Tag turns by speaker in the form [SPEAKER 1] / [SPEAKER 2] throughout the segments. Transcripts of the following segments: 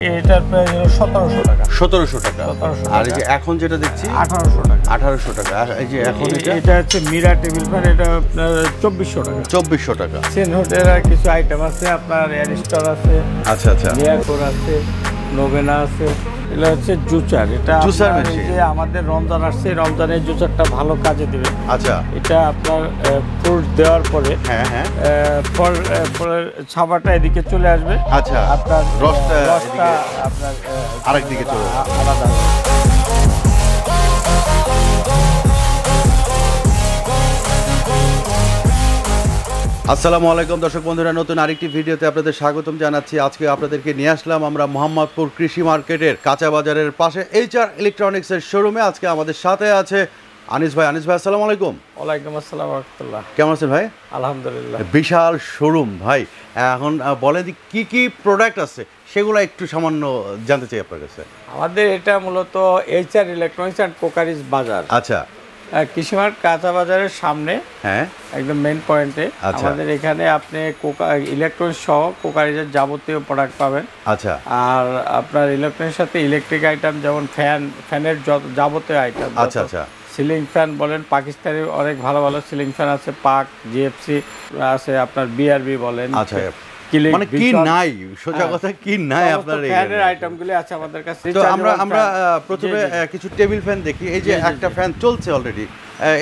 [SPEAKER 1] এটার প্রাইস হলো 1700 টাকা।
[SPEAKER 2] 1700 টাকা। আর এই যে এখন যেটা দেখছি
[SPEAKER 1] 1800 টাকা।
[SPEAKER 2] 1800 টাকা। আর এই যে এখন
[SPEAKER 1] এটা হচ্ছে মীরা টেবিল ফ্যান, এটা আপনার 2400 টাকা।
[SPEAKER 2] 2400 টাকা।
[SPEAKER 1] সেন হোটেলের কিছু আইটেম আছে, আপনার এয়ারস্টার আছে,
[SPEAKER 2] আচ্ছা আচ্ছা,
[SPEAKER 1] মিয়াকোর আছে, নোভেনা আছে। এটা হচ্ছে জুসার, এটা
[SPEAKER 2] জুসার
[SPEAKER 1] মেশিন। যে আমাদের রমজান আসছে, রমজানের জুসারটা ভালো কাজে দিবে।
[SPEAKER 2] আচ্ছা,
[SPEAKER 1] এটা আপনার ফ্রুট দেওয়ার পরে
[SPEAKER 2] হ্যাঁ হ্যাঁ
[SPEAKER 1] ফলের ছাবাটা এদিকে চলে আসবে।
[SPEAKER 2] আচ্ছা,
[SPEAKER 1] আপনার
[SPEAKER 2] রসটা
[SPEAKER 1] আপনার
[SPEAKER 2] আরেক দিকে চলে যাবে,
[SPEAKER 1] আলাদা।
[SPEAKER 2] আসসালামু আলাইকুম দর্শক বন্ধুরা, নতুন আরেকটি ভিডিওতে আপনাদের স্বাগতম জানাচ্ছি। আজকে আপনাদেরকে নিয়ে আসলাম আমরা মোহাম্মদপুর কৃষি মার্কেটের কাঁচা বাজারের পাশে HR ইলেকট্রনিক্সের শোরুমে। আজকে আমাদের সাথে আছে আনিস ভাই। আনিস ভাই, আসসালামু আলাইকুম।
[SPEAKER 1] ওয়ালাইকুম আসসালাম ওয়া রাহমাতুল্লাহ।
[SPEAKER 2] কেমন আছেন ভাই?
[SPEAKER 1] আলহামদুলিল্লাহ।
[SPEAKER 2] বিশাল শোরুম ভাই, এখন বলে দি কি কি প্রোডাক্ট আছে সেগুলো একটু সামান্য জানতে চাই আপনার কাছে।
[SPEAKER 1] আমাদের এটা মূলত HR ইলেকট্রনিক্স অ্যান্ড ক্রকারিজ বাজার।
[SPEAKER 2] আচ্ছা,
[SPEAKER 1] কৃষি মার্কেট কাঁচা বাজারের সামনে,
[SPEAKER 2] হ্যাঁ
[SPEAKER 1] একদম মেইন পয়েন্টে। আমাদের এখানে আপনি ইলেকট্রনিক্স সহ ক্রকারিজের যাবতীয় প্রোডাক্ট পাবেন।
[SPEAKER 2] আচ্ছা,
[SPEAKER 1] আর আপনার ইলেকট্রনিক্সের সাথে ইলেকট্রিক আইটেম যেমন ফ্যানের যাবতীয় আইটেম।
[SPEAKER 2] আচ্ছা আচ্ছা,
[SPEAKER 1] সিলিং ফ্যান বলেন, পাকিস্তানি অনেক ভালো ভালো সিলিং ফ্যান আছে, পাক জিএফসি আছে, আপনার বিআরবি বলেন।
[SPEAKER 2] আচ্ছা, মানে কি নাই, সোজা কথা কি নাই আপনার এই
[SPEAKER 1] ফ্যানের আইটেমগুলি আছে আমাদের কাছে।
[SPEAKER 2] তো আমরা প্রথমে কিছু টেবিল ফ্যান দেখি। এই যে একটা ফ্যান চলছে অলরেডি,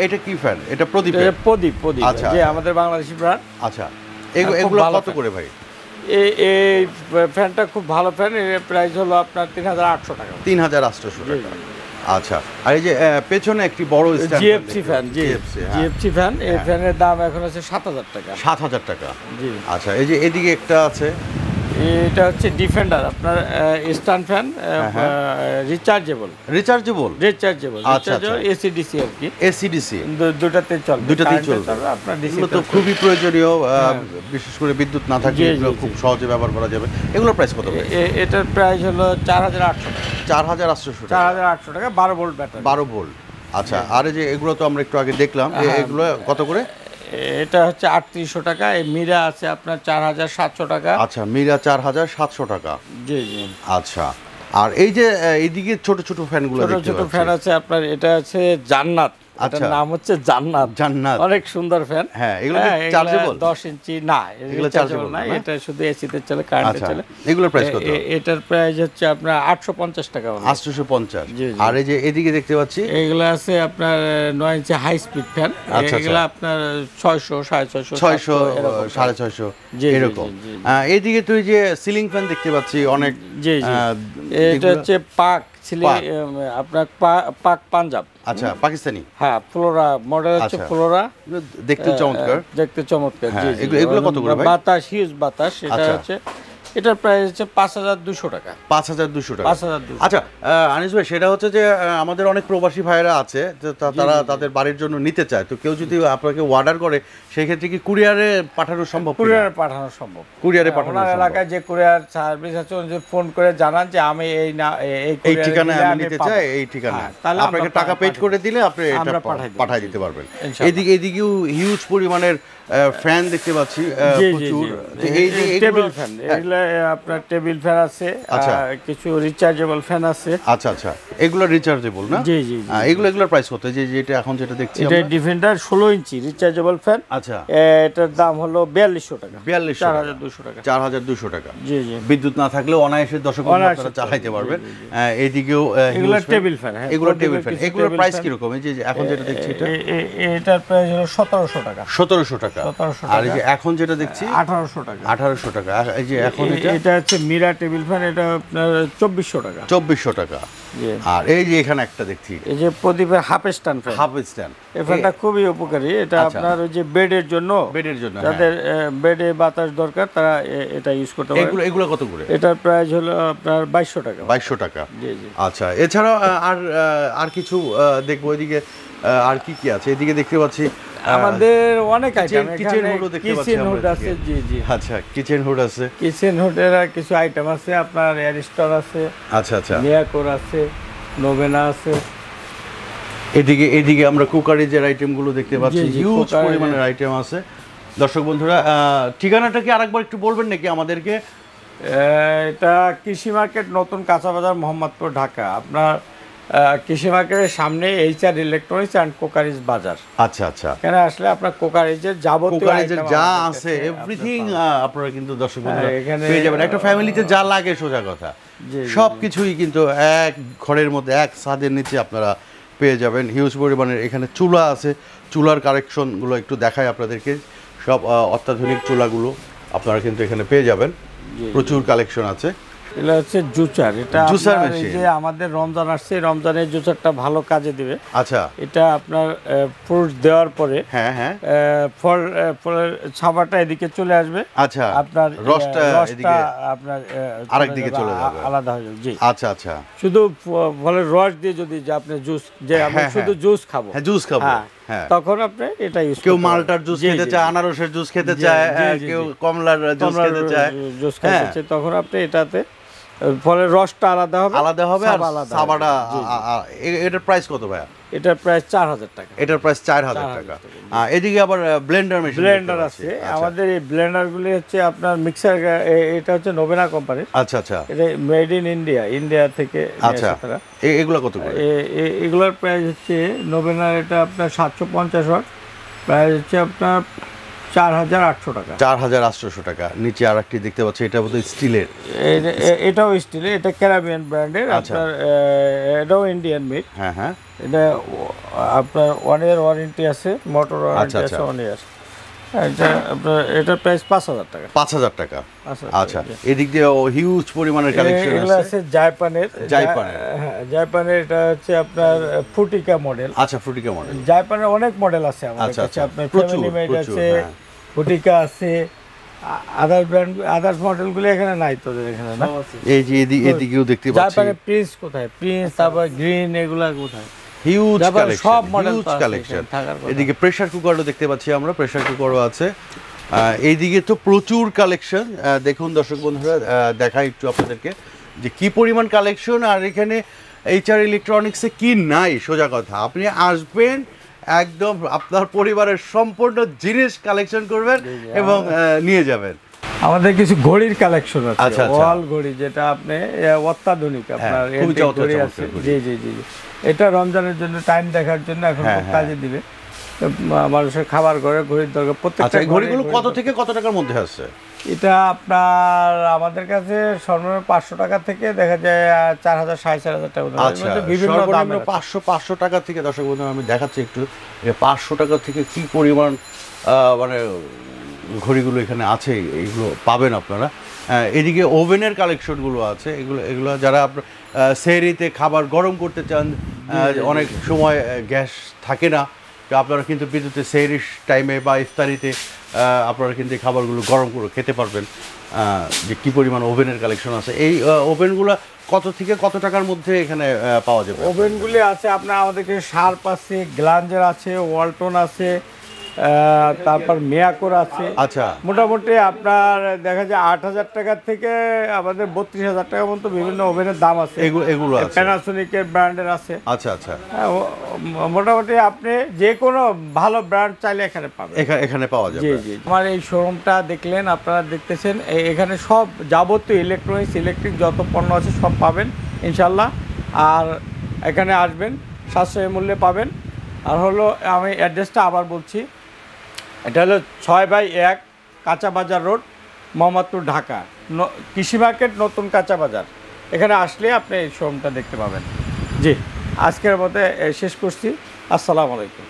[SPEAKER 2] এটা কি ফ্যান? এটা প্রদীপ।
[SPEAKER 1] প্রদীপ,
[SPEAKER 2] আচ্ছা,
[SPEAKER 1] যে আমাদের বাংলাদেশি ব্র্যান্ড।
[SPEAKER 2] আচ্ছা, এগুলো কত করে ভাই?
[SPEAKER 1] এই ফ্যানটা খুব ভালো ফ্যান, এর প্রাইস হলো আপনার 3800 টাকা।
[SPEAKER 2] 3800 টাকা। আচ্ছা, আর এই যে পেছনে একটি বড়
[SPEAKER 1] জিএফসি ফ্যান, জিএফসি ফ্যান, এই ফ্যানের দাম এখন আছে 7000 টাকা।
[SPEAKER 2] 7000 টাকা। জি। আচ্ছা, এই যে এদিকে একটা আছে,
[SPEAKER 1] এটা হচ্ছে ডিফেন্ডার, আপনার স্ট্যান্ড ফ্যান, রিচার্জেবল। আচ্ছা, এসিডিসি আর কি,
[SPEAKER 2] এসিডিসি
[SPEAKER 1] দুটাতে চলবে। আপনার ডিসি
[SPEAKER 2] তো খুবই প্রয়োজনীয়, বিশেষ করে বিদ্যুৎ না থাকলে এগুলো খুব সহজে ব্যবহার করা যাবে। এগুলোর প্রাইস কত?
[SPEAKER 1] এটার প্রাইস হলো 4800 টাকা।
[SPEAKER 2] 4800 টাকা।
[SPEAKER 1] 4800 টাকা, 12 ভোল্ট ব্যাটারি।
[SPEAKER 2] 12 ভোল্ট। আচ্ছা, আর এই যে এগুলো তো আমরা একটু আগে দেখলাম, এগুলো কত করে?
[SPEAKER 1] এটা হচ্ছে 3800 টাকা। এই মীরা আছে আপনার 4700 টাকা।
[SPEAKER 2] আচ্ছা, মীরা 4700 টাকা।
[SPEAKER 1] জি জি।
[SPEAKER 2] আচ্ছা, আর এই যে এইদিকে ছোট ছোট ফ্যানগুলো,
[SPEAKER 1] ছোট ফ্যান আছে আপনার, এটা আছে জান্নাত। এটার নাম হচ্ছে জান্নাত। অনেক সুন্দর ফ্যান।
[SPEAKER 2] হ্যাঁ, এগুলো চার্জেবল?
[SPEAKER 1] 10 ইঞ্চি না, এগুলো চার্জেবল না, এটা শুধু এসিতে চলে, কারেন্টে চলে।
[SPEAKER 2] এগুলোর প্রাইস কত?
[SPEAKER 1] এটার প্রাইস হচ্ছে আপনার 850 টাকা।
[SPEAKER 2] 850। আর এই যে এদিকে দেখতে পাচ্ছি,
[SPEAKER 1] এগুলো আছে আপনার 9 ইঞ্চি হাই স্পিড ফ্যান। এগুলো আপনার 600, 650,
[SPEAKER 2] 600, 650 এরকম। এইদিকে তুই যে সিলিং ফ্যান দেখতে পাচ্ছি অনেক।
[SPEAKER 1] জি জি, এটা হচ্ছে পাক আপনার পাক পাঞ্জাব।
[SPEAKER 2] আচ্ছা, পাকিস্তানি।
[SPEAKER 1] হ্যাঁ, ফ্লোরা মডেল হচ্ছে ফ্লোরা,
[SPEAKER 2] দেখতে চমৎকার।
[SPEAKER 1] জি,
[SPEAKER 2] এগুলো কত করে ভাই?
[SPEAKER 1] বাতাস, হিউজ বাতাস। এটা হচ্ছে, এটার প্রাইস হচ্ছে 5200 টাকা।
[SPEAKER 2] 5200 টাকা।
[SPEAKER 1] 5200।
[SPEAKER 2] আচ্ছা আনিস ভাই, সেটা হচ্ছে যে আমাদের অনেক প্রবাসী ভাইরা আছে, তারা তাদের বাড়ির জন্য নিতে চায়। তো কেউ যদি আপনাকে অর্ডার করে, সেই ক্ষেত্রে কি কুরিয়ারে পাঠানো সম্ভব? কুরিয়ারে পাঠানো সম্ভব।
[SPEAKER 1] এলাকায় যে কুরিয়ার সার্ভিস আছে, উনি ফোন করে জানান যে আমি এই
[SPEAKER 2] ঠিকানায় আমি নিতে চাই, এই ঠিকানায়, তাহলে আপনাকে টাকা পেড করে দিলে আপনি এটা পাঠিয়ে দিতে পারবেন। এদিকেও হিউজ পরিমাণের ফ্যান দেখতে পাচ্ছি প্রচুর।
[SPEAKER 1] এই যে টেবিল ফ্যান, এগুলা আপনার টেবিল ফ্যান আছে, কিছু রিচার্জেবল ফ্যান আছে।
[SPEAKER 2] আচ্ছা আচ্ছা, এগুলো রিচার্জেবল না?
[SPEAKER 1] জি জি।
[SPEAKER 2] এগুলোর প্রাইস কত? যে যেটা এখন যেটা দেখছি,
[SPEAKER 1] এটা ডিফেন্ডার 16 ইঞ্চি রিচার্জেবল ফ্যান।
[SPEAKER 2] আচ্ছা,
[SPEAKER 1] এটার দাম হলো 4200 টাকা।
[SPEAKER 2] 4200 টাকা। 4200 টাকা।
[SPEAKER 1] জি জি।
[SPEAKER 2] বিদ্যুৎ না থাকলেও অনায়াসে দর্শক আপনারা চালাতে পারবেন। এইদিকেও
[SPEAKER 1] এগুলো টেবিল ফ্যান।
[SPEAKER 2] এগুলো টেবিল ফ্যান। এগুলোর প্রাইস কি রকম? এই যে এখন যেটা দেখছি,
[SPEAKER 1] এটার প্রাইস হলো 1700 টাকা।
[SPEAKER 2] 1700 টাকা। আর এই যে এখন যেটা দেখছি
[SPEAKER 1] 1800 টাকা।
[SPEAKER 2] 1800 টাকা। এই যে এখন
[SPEAKER 1] এটা হচ্ছে মীরা টেবিল ফ্যান, এটা আপনার 2400 টাকা।
[SPEAKER 2] 2400 টাকা। আর এই যে এখানে একটা দেখছি,
[SPEAKER 1] এই যে প্রদীপের half stand fan.
[SPEAKER 2] Half stand,
[SPEAKER 1] এই ফ্যানটা খুবই উপকারী। এটা আপনার ওই যে বেডের জন্য যাদের বেডে বাতাস দরকার, তারা এটা ইউজ করতে পারে।
[SPEAKER 2] এগুলো কত করে?
[SPEAKER 1] এটার প্রাইস হলো আপনার 2200 টাকা।
[SPEAKER 2] 2200 টাকা।
[SPEAKER 1] জি জি।
[SPEAKER 2] আচ্ছা, এছাড়াও আর কিছু দেখবো এদিকে, আর কি কি আছে? এদিকে দেখতে পাচ্ছি
[SPEAKER 1] আমাদের অনেক আইটেম,
[SPEAKER 2] কিচেন হুড দেখতে পাচ্ছি।
[SPEAKER 1] কিচেন হুড আছে। জি জি।
[SPEAKER 2] আচ্ছা, কিচেন হুড আছে।
[SPEAKER 1] কিচেন হুডের কিছু আইটেম আছে, আপনার এয়ারস্টার আছে।
[SPEAKER 2] আচ্ছা আচ্ছা,
[SPEAKER 1] মিয়াকোর আছে, নোভেনা আছে।
[SPEAKER 2] এদিকে আমরা কুকারিজের আইটেমগুলো দেখতে পাচ্ছি, হিউজ পরিমাণের আইটেম আছে। দর্শক বন্ধুরা, ঠিকানাটা কি আরেকবার একটু বলবেন নাকি আমাদেরকে?
[SPEAKER 1] এটা কৃষি মার্কেট নতুন কাঁচা বাজার মোহাম্মদপুর ঢাকা। আপনার কৃষি মার্কেটের সামনে HR ইলেকট্রনিক্স অ্যান্ড ক্রোকারিজ বাজার।
[SPEAKER 2] আচ্ছা আচ্ছা,
[SPEAKER 1] এখানে আসলে আপনার ক্রোকারিজের যাবতীয়
[SPEAKER 2] যা আছে এভরিথিং আপনারা কিন্তু দর্শক বন্ধুরা পেয়ে যাবেন। একটা ফ্যামিলিতে যা লাগে সোজা কথা সব কিছুই কিন্তু এক ঘরের মধ্যে এক ছাদের নিচে আপনারা পেয়ে যাবেন। হিউজ পরিমাণের এখানে চুলা আছে, চুলার কালেকশনগুলো একটু দেখায় আপনাদেরকে। সব অত্যাধুনিক চুলাগুলো আপনারা কিন্তু এখানে পেয়ে যাবেন, প্রচুর কালেকশন আছে।
[SPEAKER 1] এটা হচ্ছে জুসার। এটা
[SPEAKER 2] জুসার
[SPEAKER 1] আপনার
[SPEAKER 2] মেশিন।
[SPEAKER 1] এই যে আমাদের রমজান আসছে, রমজানের জুসারটা ভালো কাজে দিবে।
[SPEAKER 2] আচ্ছা,
[SPEAKER 1] এটা আপনার ফ্রুটস দেওয়ার পরে
[SPEAKER 2] হ্যাঁ
[SPEAKER 1] ফলের ছাবাটা এদিকে চলে আসবে।
[SPEAKER 2] আচ্ছা,
[SPEAKER 1] আপনার
[SPEAKER 2] রসটা এদিকে
[SPEAKER 1] আপনার
[SPEAKER 2] আরেক দিকে চলে যাবে,
[SPEAKER 1] আলাদা হয়ে যাবে। জি
[SPEAKER 2] আচ্ছা আচ্ছা,
[SPEAKER 1] শুধু ফলের রস দিয়ে যদি যে আপনি জুস, যে আমি শুধু জুস খাবো,
[SPEAKER 2] হ্যাঁ জুস খাবো, হ্যাঁ
[SPEAKER 1] তখন আপনি এটা ইউজ
[SPEAKER 2] কেউ মালটার জুস খেতে চায়, আনারসের জুস খেতে চায়, কেউ কমলার জুস খেতে চায়,
[SPEAKER 1] তখন আপনি এটাতে ফলের রসটা আলাদা হবে আর
[SPEAKER 2] সাবাটা। এটার প্রাইস কত ভাইয়া?
[SPEAKER 1] এটার প্রাইস 4000 টাকা।
[SPEAKER 2] এটার প্রাইস 4000 টাকা। এদিকে আবার ব্লেন্ডার মেশিন,
[SPEAKER 1] ব্লেন্ডার আছে আমাদের। এই ব্লেন্ডারগুলি হচ্ছে আপনার মিক্সার, এটা হচ্ছে নোবেনা কোম্পানির।
[SPEAKER 2] আচ্ছা আচ্ছা,
[SPEAKER 1] এটা মেড ইন ইন্ডিয়া থেকে।
[SPEAKER 2] আচ্ছা, এগুলো কত করে?
[SPEAKER 1] এগুলোর প্রাইস হচ্ছে নোবেনার, এটা আপনার 750 ওয়াট, প্রাইস হচ্ছে আপনার 4800 টাকা।
[SPEAKER 2] 4800 টাকা। নিচে আরেকটি দেখতে পাচ্ছি, এটা বোধহয় স্টিলের।
[SPEAKER 1] এটাও স্টিলের, এটা ক্যারাবিয়ান ব্র্যান্ডের। আপনার এটাও ইন্ডিয়ান মেড।
[SPEAKER 2] হ্যাঁ হ্যাঁ,
[SPEAKER 1] এটা আপনার 1 ইয়ার ওয়ারেন্টি আছে, মোটর ওয়ারেন্টি আছে 1 ইয়ার। এটা আপনার এটার প্রাইস 5000 টাকা।
[SPEAKER 2] 5000 টাকা। আচ্ছা, এদিক দিয়ে হিউজ পরিমাণের কালেকশন আছে।
[SPEAKER 1] এগুলো আছে জাপানের। হ্যাঁ, জাপানের এটা হচ্ছে আপনার ফুটিকা মডেল।
[SPEAKER 2] আচ্ছা, ফুটিকা মডেল।
[SPEAKER 1] জাপানের অনেক মডেল আছে আমাদের কাছে। আপনার ফ্যামিলি মেড আছে, ফুটিকা আছে, আদার্স মডেলগুলো এখানে নাই তোদের এখানে না।
[SPEAKER 2] এই যে এদিকেও দেখতে পাচ্ছি।
[SPEAKER 1] জাপানের প্রিন্স কোথায়, প্রিন্স তারপর গ্রিন, এগুলা কোথায়?
[SPEAKER 2] হিউজ কালেকশন,
[SPEAKER 1] সব মডেল
[SPEAKER 2] কালেকশন। এদিকে প্রেসার কুকারও দেখতে পাচ্ছি আমরা, প্রেসার কুকারও আছে। এইদিকে তো প্রচুর কালেকশন। দেখুন দর্শক বন্ধুরা, দেখাই একটু আপনাদেরকে যে কি পরিমাণ কালেকশন। আর এখানে HR ইলেকট্রনিক্সে কি নাই সোজা কথা। আপনি আসবেন, একদম আপনার পরিবারের সম্পূর্ণ জিনিস কালেকশন করবেন এবং নিয়ে যাবেন।
[SPEAKER 1] আমাদের কিছু ঘড়ির কালেকশন আছে।
[SPEAKER 2] আচ্ছা,
[SPEAKER 1] ওয়াল ঘড়ি, যেটা আপনি অত্যাধুনিক আপনার ঘড়ি আছে। জি জি জি, এটা রমজানের জন্য টাইম দেখার জন্য এখন খুব কাজে দিবে। মানুষের খাবার ঘরে ঘড়ির দরকার। প্রত্যেকটা
[SPEAKER 2] ঘড়িগুলো কত থেকে কত টাকার মধ্যে আছে?
[SPEAKER 1] এটা আপনার আমাদের কাছে সর্বনিম্ন 500 টাকা থেকে দেখা যায় 4000 4500 টাকা। বিভিন্ন দামের
[SPEAKER 2] 500 টাকা থেকে। দর্শক বন্ধু, আমি দেখাচ্ছি একটু 500 টাকা থেকে কি পরিমাণ মানে ঘড়িগুলো এখানে আছে, এইগুলো পাবেন আপনারা। এদিকে ওভেনের কালেকশনগুলো আছে। এগুলো যারা আপনার সেহরিতে খাবার গরম করতে চান, অনেক সময় গ্যাস থাকে না, তো আপনারা কিন্তু বিদ্যুতের সেহরির টাইমে বা ইফতারিতে আপনারা কিন্তু এই খাবারগুলো গরম করে খেতে পারবেন। যে কী পরিমাণ ওভেনের কালেকশন আছে। এই ওভেনগুলো কত থেকে কত টাকার মধ্যে এখানে পাওয়া যাবে?
[SPEAKER 1] ওভেনগুলি আছে আপনার আমাদের কাছে শার্প আছে, গ্লাঞ্জার আছে, ওয়ালটন আছে, তারপর মেয়াকোর আছে।
[SPEAKER 2] আচ্ছা,
[SPEAKER 1] মোটামুটি আপনার দেখা যায় 8000 টাকা থেকে আমাদের 32000 টাকা পর্যন্ত বিভিন্ন ওভেনের দাম আছে।
[SPEAKER 2] এগুলো আছে,
[SPEAKER 1] প্যানাসোনিকের ব্র্যান্ডের আছে।
[SPEAKER 2] আচ্ছা আচ্ছা,
[SPEAKER 1] মোটামুটি আপনি যে কোনো ভালো ব্র্যান্ড চাইলে এখানে পাবেন,
[SPEAKER 2] এখানে পাওয়া যাবে।
[SPEAKER 1] জি জি। আমার এই শোরুমটা দেখলেন, আপনারা দেখতেছেন, এখানে সব যাবতীয় ইলেকট্রনিক্স, ইলেকট্রিক যত পণ্য আছে সব পাবেন ইনশাল্লাহ। আর এখানে আসবেন, সাশ্রয়ী মূল্যে পাবেন। আর হলো আমি অ্যাড্রেসটা আবার বলছি, এটা হলো 6/1 কাঁচা বাজার রোড, মোহাম্মদপুর, ঢাকা। কৃষি মার্কেট নতুন কাঁচা বাজার। এখানে আসলে আপনি এই শোরুমটা দেখতে পাবেন। জি, আজকের মতো শেষ করছি। আসসালামু আলাইকুম।